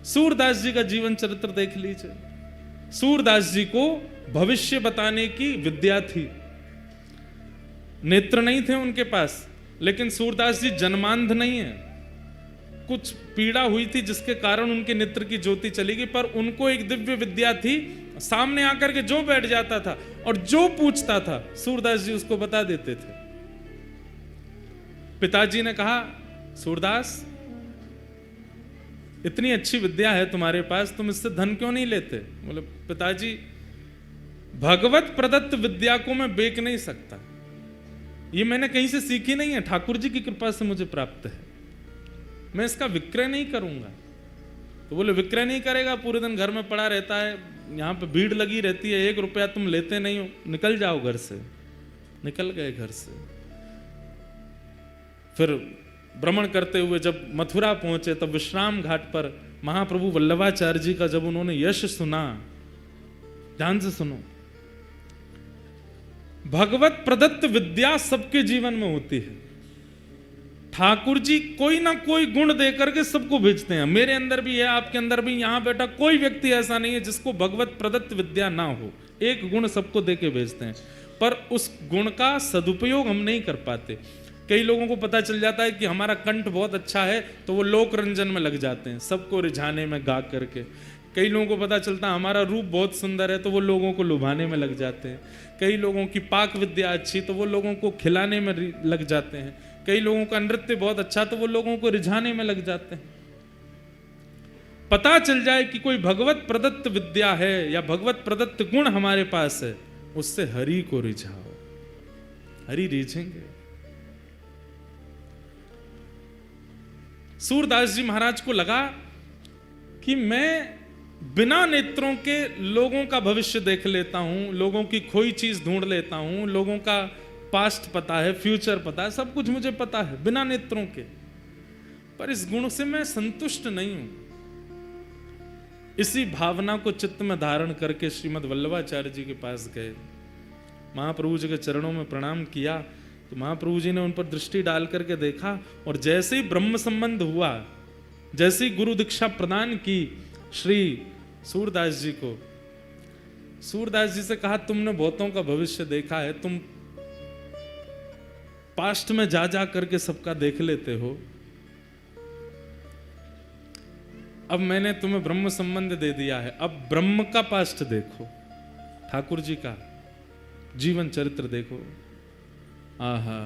सूरदास जी का जीवन चरित्र देख लीजिए। सूरदास जी को भविष्य बताने की विद्या थी, नेत्र नहीं थे उनके पास, लेकिन सूरदास जी जन्मांध नहीं है। कुछ पीड़ा हुई थी जिसके कारण उनके नेत्र की ज्योति चली गई, पर उनको एक दिव्य विद्या थी, सामने आकर के जो बैठ जाता था और जो पूछता था सूरदास जी उसको बता देते थे। पिताजी ने कहा, सूरदास इतनी अच्छी विद्या है तुम्हारे पास, तुम इससे धन क्यों नहीं लेते? बोले, पिताजी भगवत प्रदत्त विद्या को मैं बेच नहीं सकता, ये मैंने कहीं से सीखी नहीं है, ठाकुर जी की कृपा से मुझे प्राप्त है, मैं इसका विक्रय नहीं करूंगा। तो बोले, विक्रय नहीं करेगा? पूरे दिन घर में पड़ा रहता है, यहाँ पे भीड़ लगी रहती है, 1 रुपया तुम लेते नहीं हो, निकल जाओ घर से। निकल गए घर से। फिर भ्रमण करते हुए जब मथुरा पहुंचे, तब विश्राम घाट पर महाप्रभु वल्लभाचार्य जी का जब उन्होंने यश सुना, ध्यान से सुनो, भगवत प्रदत्त विद्या सबके जीवन में होती है। ठाकुर जी कोई ना कोई गुण देकर के सबको भेजते हैं। मेरे अंदर भी है, आपके अंदर भी, यहां बैठा कोई व्यक्ति ऐसा नहीं है जिसको भगवत प्रदत्त विद्या ना हो। एक गुण सबको देके भेजते हैं, पर उस गुण का सदुपयोग हम नहीं कर पाते। कई लोगों को पता चल जाता है कि हमारा कंठ बहुत अच्छा है, तो वो लोक रंजन में लग जाते हैं, सबको रिझाने में गा करके। कई लोगों को पता चलता है हमारा रूप बहुत सुंदर है, तो वो लोगों को लुभाने में लग जाते हैं। कई लोगों की पाक विद्या अच्छी, तो वो लोगों को खिलाने में लग जाते हैं। कई लोगों का नृत्य बहुत अच्छा, तो वो लोगों को रिझाने में लग जाते हैं। पता चल जाए कि कोई भगवत प्रदत्त विद्या है या भगवत प्रदत्त गुण हमारे पास है, उससे हरि को रिझाओ, हरि रिझेंगे। सूरदास जी महाराज को लगा कि मैं बिना नेत्रों के लोगों का भविष्य देख लेता हूं, लोगों की खोई चीज ढूंढ लेता हूं, लोगों का पास्ट पता है, फ्यूचर पता है, सब कुछ मुझे पता है बिना नेत्रों के, पर इस गुण से मैं संतुष्ट नहीं हूं। इसी भावना को चित्त में धारण करके श्रीमद् वल्लभाचार्य जी के पास गए, महाप्रभु जी के चरणों में प्रणाम किया। तो महाप्रभु जी ने उन पर दृष्टि डाल करके देखा, और जैसे ही ब्रह्म संबंध हुआ, जैसे ही गुरु दीक्षा प्रदान की श्री सूरदास जी को, सूरदास जी से कहा, तुमने बहुतों का भविष्य देखा है, तुम पास्ट में जा जा करके सबका देख लेते हो, अब मैंने तुम्हें ब्रह्म संबंध दे दिया है, अब ब्रह्म का पास्ट देखो, ठाकुर जी का जीवन चरित्र देखो। आहा,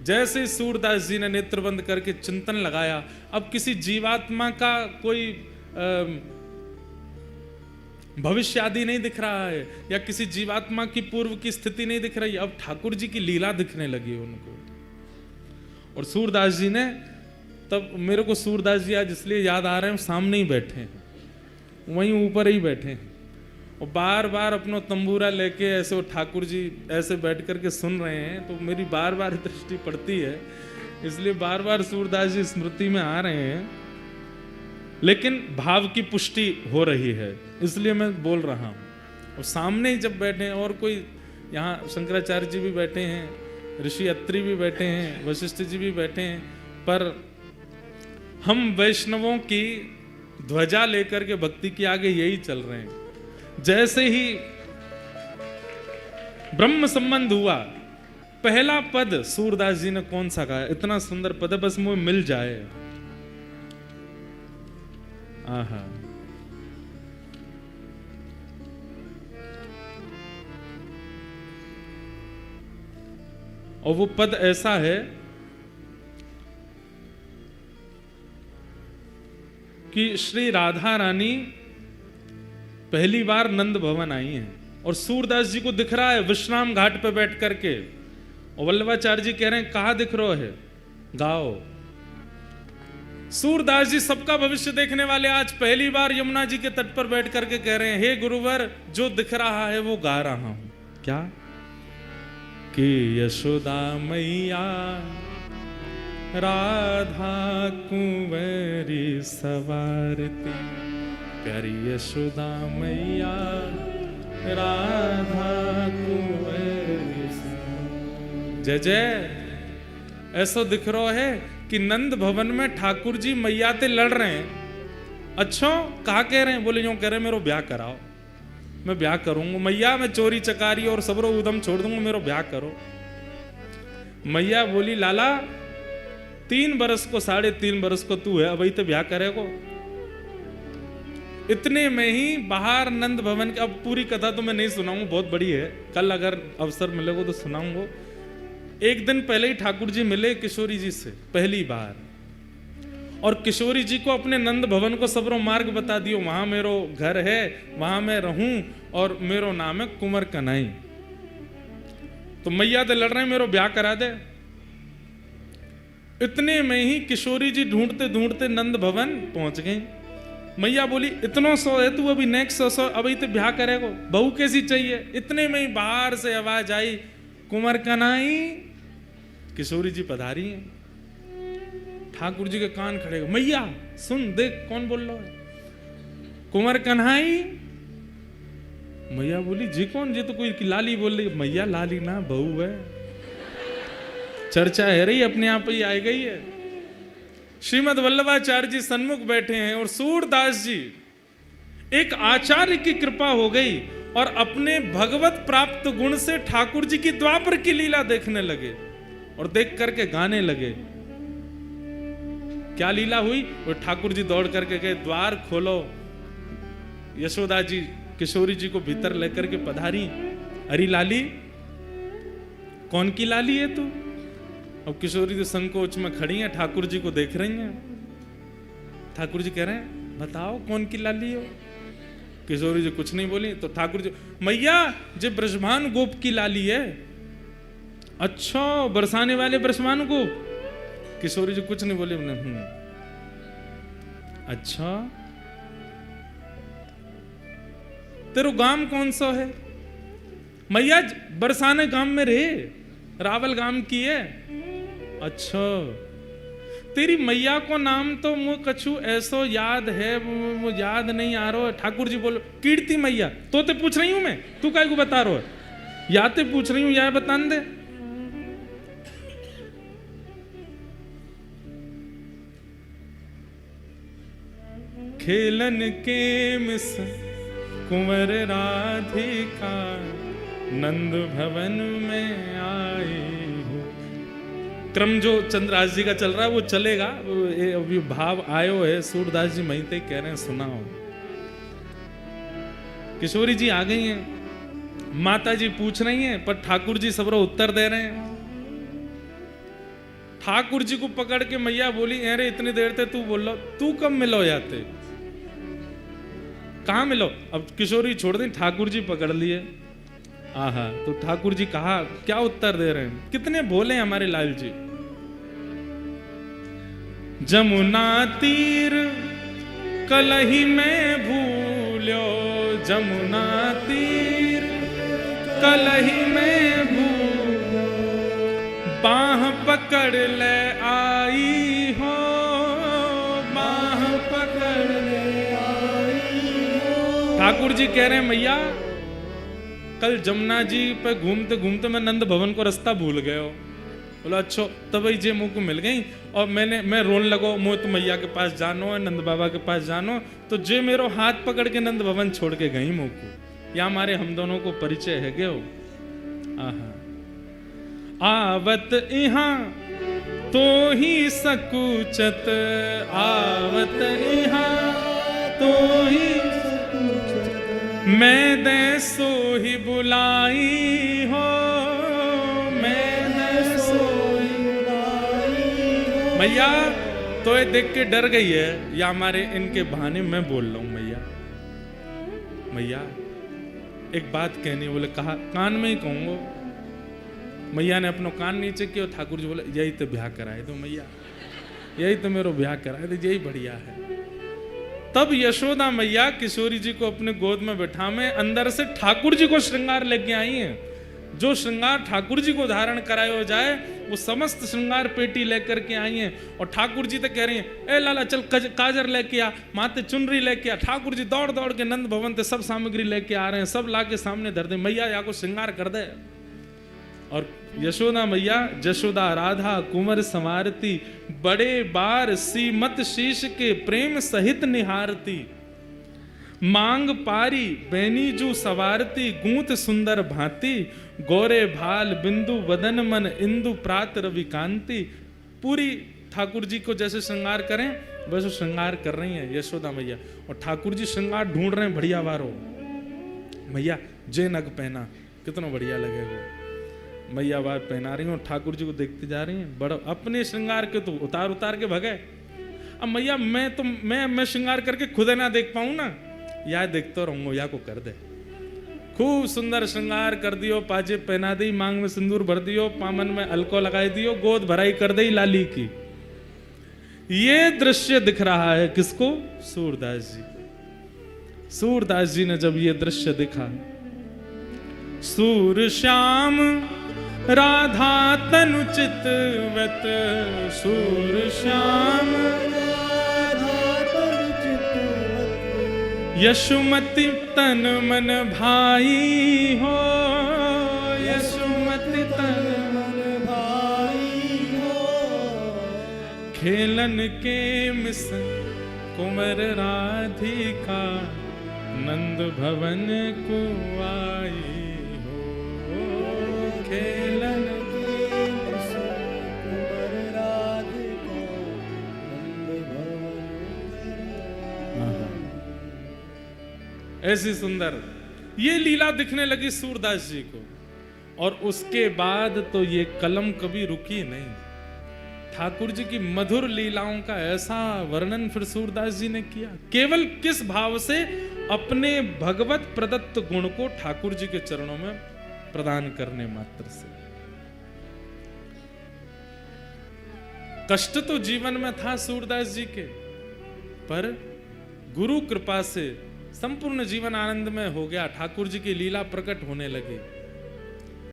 जैसे ही सूरदास जी ने नेत्र बंद करके चिंतन लगाया, अब किसी जीवात्मा का कोई भविष्य आदि नहीं दिख रहा है, या किसी जीवात्मा की पूर्व की स्थिति नहीं दिख रही, अब ठाकुर जी की लीला दिखने लगी उनको। और सूरदास जी ने, तब मेरे को सूरदास जी आज इसलिए याद आ रहे हैं, सामने ही बैठे हैं, वहीं ऊपर ही बैठे हैं, और बार बार अपना तंबूरा लेके ऐसे वो ठाकुर जी ऐसे बैठ करके सुन रहे हैं, तो मेरी बार बार दृष्टि पड़ती है, इसलिए बार बार सूरदास जी स्मृति में आ रहे हैं, लेकिन भाव की पुष्टि हो रही है, इसलिए मैं बोल रहा हूँ। और सामने ही जब बैठे हैं, और कोई यहाँ शंकराचार्य जी भी बैठे हैं, ऋषि अत्रि भी बैठे हैं, वशिष्ठ जी भी बैठे हैं, पर हम वैष्णवों की ध्वजा लेकर के भक्ति के आगे यही चल रहे हैं। जैसे ही ब्रह्म संबंध हुआ, पहला पद सूरदास जी ने कौन सा कहा? इतना सुंदर पद है, बस मुझे मिल जाए। आहा, और वो पद ऐसा है कि श्री राधा रानी पहली बार नंद भवन आई हैं, और सूरदास जी को दिख रहा है विश्राम घाट पे बैठ करके, और वल्लभाचार्य जी कह रहे हैं, कहां दिख रहा है, गाओ। सूरदास जी सबका भविष्य देखने वाले आज पहली बार यमुना जी के तट पर बैठ करके कह रहे हैं, हे गुरुवर, जो दिख रहा है वो गा रहा हूं। क्या? कि यशोदा मैया राधा कुंवरी सवारती, प्यारी यशोदा मैया राधा कुंवरी सवारती। जय जय। ऐसा दिख रहा है कि नंद भवन में ठाकुर जी मैया ते लड़ रहे हैं, अच्छा कहा कह रहे हैं? बोले यूं कह रहे हैं, मेरो ब्याह कराओ, मैं ब्याह करूंगा मैया, मैं चोरी चकारी और सबरो उदम छोड़ दूंगा, मेरो ब्याह करो। मैया बोली लाला 3 बरस को 3.5 बरस को तू है, अभी तो ब्याह करेगो। इतने में ही बाहर नंद भवन की, अब पूरी कथा तो मैं नहीं सुनाऊंगा, बहुत बड़ी है, कल अगर अवसर मिलेगा तो सुनाऊंगा। एक दिन पहले ही ठाकुर जी मिले किशोरी जी से पहली बार, और किशोरी जी को अपने नंद भवन को सबरो मार्ग बता दियो, वहां मेरो घर है, वहां मैं रहूं, और मेरो नाम है कुंवर कन्हई। तो मैया तो लड़ रहे हैं मेरो ब्याह करा दे। इतने में ही किशोरी जी ढूंढते ढूंढते नंद भवन पहुंच गई। मैया बोली इतनो सो है तू, अभी नेक्स्ट 100 अभी तो ब्याह करेगो, बहू कैसी चाहिए? इतने में ही बाहर से आवाज आई, कुंवर कन्हई। किशोरी जी पधारी हैं। ठाकुर जी के कान खड़े, मैया सुन देख कौन बोल रहा है? कुंवर कन्हई। मैया बोली जी कौन? जी तो कोई लाली बोल रही। मैया लाली ना, बहू है, चर्चा है रही, अपने आप ही आ गई है। श्रीमद वल्लभाचार्य जी सन्मुख बैठे हैं और सूरदास जी, एक आचार्य की कृपा हो गई और अपने भगवत प्राप्त गुण से ठाकुर जी की द्वापर की लीला देखने लगे और देख करके गाने लगे। क्या लीला हुई? वो ठाकुर जी दौड़ करके गए, द्वार खोलो। यशोदा जी किशोरी जी को भीतर लेकर के पधारी। अरे लाली, कौन की लाली है तू? अब किशोरी जी संकोच में खड़ी हैं, ठाकुर जी को देख रही हैं। ठाकुर जी कह रहे हैं बताओ कौन की लाली हो? किशोरी जी कुछ नहीं बोली। तो ठाकुर जी, मैया जे ब्रजभान गोप की लाली है। अच्छा, बरसाने वाले ब्रजभान गोप? किशोरी जी कुछ नहीं बोले। अच्छा, तेरो गांव कौन सा है? मैया बरसाने गांव में रहे, रावल गांव की है। अच्छा, तेरी मैया को नाम तो मुझे कछु ऐसो याद है, मुझे याद नहीं आ रहा है। ठाकुर जी बोलो कीर्ति मैया। तो ते पूछ रही हूं मैं, तू काय को बता रहा है? या ते पूछ रही हूं या बता दे। खेलन के मिस कुंवर राधिका, नंद भवन में आई हूँ। क्रम जो चंद्रदास जी का चल रहा है वो चलेगा, अभी भाव आयो है। सूरदास जी महीते कह रहे हैं सुनाओ। किशोरी जी आ गई हैं, माता जी पूछ रही हैं, पर ठाकुर जी सबरो उत्तर दे रहे हैं। ठाकुर जी को पकड़ के मैया बोली, अरे इतनी देर से तू बोल लो, तू कब मिलो जाते? कहाँ मिलो? अब किशोरी छोड़ दी, ठाकुर जी पकड़ लिए। आहा, तो ठाकुर जी कहा क्या उत्तर दे रहे हैं? कितने भोले हमारे लाल जी। जमुना तीर कलही में भूलो, जमुना तीर कलही में भूलो, बाह पकड़ ले आई हो, बाह पकड़ ले आई हो। ठाकुर जी कह रहे हैं मैया कल जमुना जी पे घूमते घूमते मैं नंद भवन को रास्ता भूल गए हो। बोला अच्छा, तब जे मुँह को मिल गई और मैं रोने लगो, मुँह तो मैया के पास जानो है, नंद बाबा के पास जानो। तो जे मेरो हाथ पकड़ के नंद भवन छोड़ के गई मुँह को। या हमारे हम दोनों को परिचय है गयो। आवत इहाँ तो ही सकुचत, आवत इहाँ तो ही मैं दे सो ही बुलाई हो, मैं दे सो ही बुलाई हो। मैया तो ये देख के डर गई है, या हमारे इनके बहाने मैं बोल रहा हूं। मैया मैया एक बात कहनी। बोले कहा, कान में ही कहूंगा। मैया ने अपना कान नीचे किया। ठाकुर जी बोले यही तो ब्याह कराए दो मैया, यही तो मेरो ब्याह कराए दो, यही बढ़िया है। तब यशोदा मैया किशोरी जी को अपने गोद में बैठा में अंदर से ठाकुर जी को श्रृंगार लेके आई हैं। जो श्रृंगार ठाकुर जी को धारण कराया जाए वो समस्त श्रृंगार पेटी लेकर के आई हैं। और ठाकुर जी तो कह रही हैं, ए लाला चल काजर लेके आ, माथे चुनरी लेके आ। ठाकुर जी दौड़ दौड़ के नंद भवन से सब सामग्री लेके आ रहे हैं, सब ला के सामने धर दे। मैया या को श्रृंगार कर दे। और यशोदा मैया जशोदा राधा कुंवर संवारती, बड़े बार सीमत शीश के प्रेम सहित निहारती, मांग पारी बैनीजू सवारती, गूंत सुंदर भांति, गोरे भाल बिंदु वदन मन इंदु प्रात रवि कांति। पूरी ठाकुर जी को जैसे श्रृंगार करें वैसे श्रृंगार कर रही हैं यशोदा मैया, और ठाकुर जी श्रृंगार ढूंढ रहे हैं बढ़िया वारो। मैया जे नग पहना कितना बढ़िया लगे वो, मैया बार पहना रही हूँ, ठाकुर जी को देखती जा रही हैं। बड़ा अपने श्रृंगार के तो उतार उतार के भगे। अब मैया मैं श्रृंगार करके खुद ना देख पाऊं ना, या देखते रहूंगा, या को कर दे। खूब सुंदर श्रृंगार कर दियो, पाजे पहना दी, मांग में सिंदूर भर दियो, पामन में अलको लगाई दियो, गोद भराई कर दी लाली की। ये दृश्य दिख रहा है किसको? सूरदास जी। सूरदास जी ने जब ये दृश्य देखा, सूर श्याम राधा तनु चितवत, सूर श्याम यशुमति तन मन भाई हो, यशुमति तन मन भाई हो, खेलन के मिस कुंवर राधिका, नंद भवन को आई हो, खेलन के मिस कुंवर राधिका, नंद भवन। ऐसी सुंदर ये लीला दिखने लगी सूरदास जी को, और उसके बाद तो ये कलम कभी रुकी नहीं। ठाकुर जी की मधुर लीलाओं का ऐसा वर्णन फिर सूरदास जी ने किया, केवल किस भाव से? अपने भगवत प्रदत्त गुण को ठाकुर जी के चरणों में प्रदान करने मात्र से। कष्ट तो जीवन में था सूरदास जी के, पर गुरु कृपा से संपूर्ण जीवन आनंद में हो गया। ठाकुर जी की लीला प्रकट होने लगी।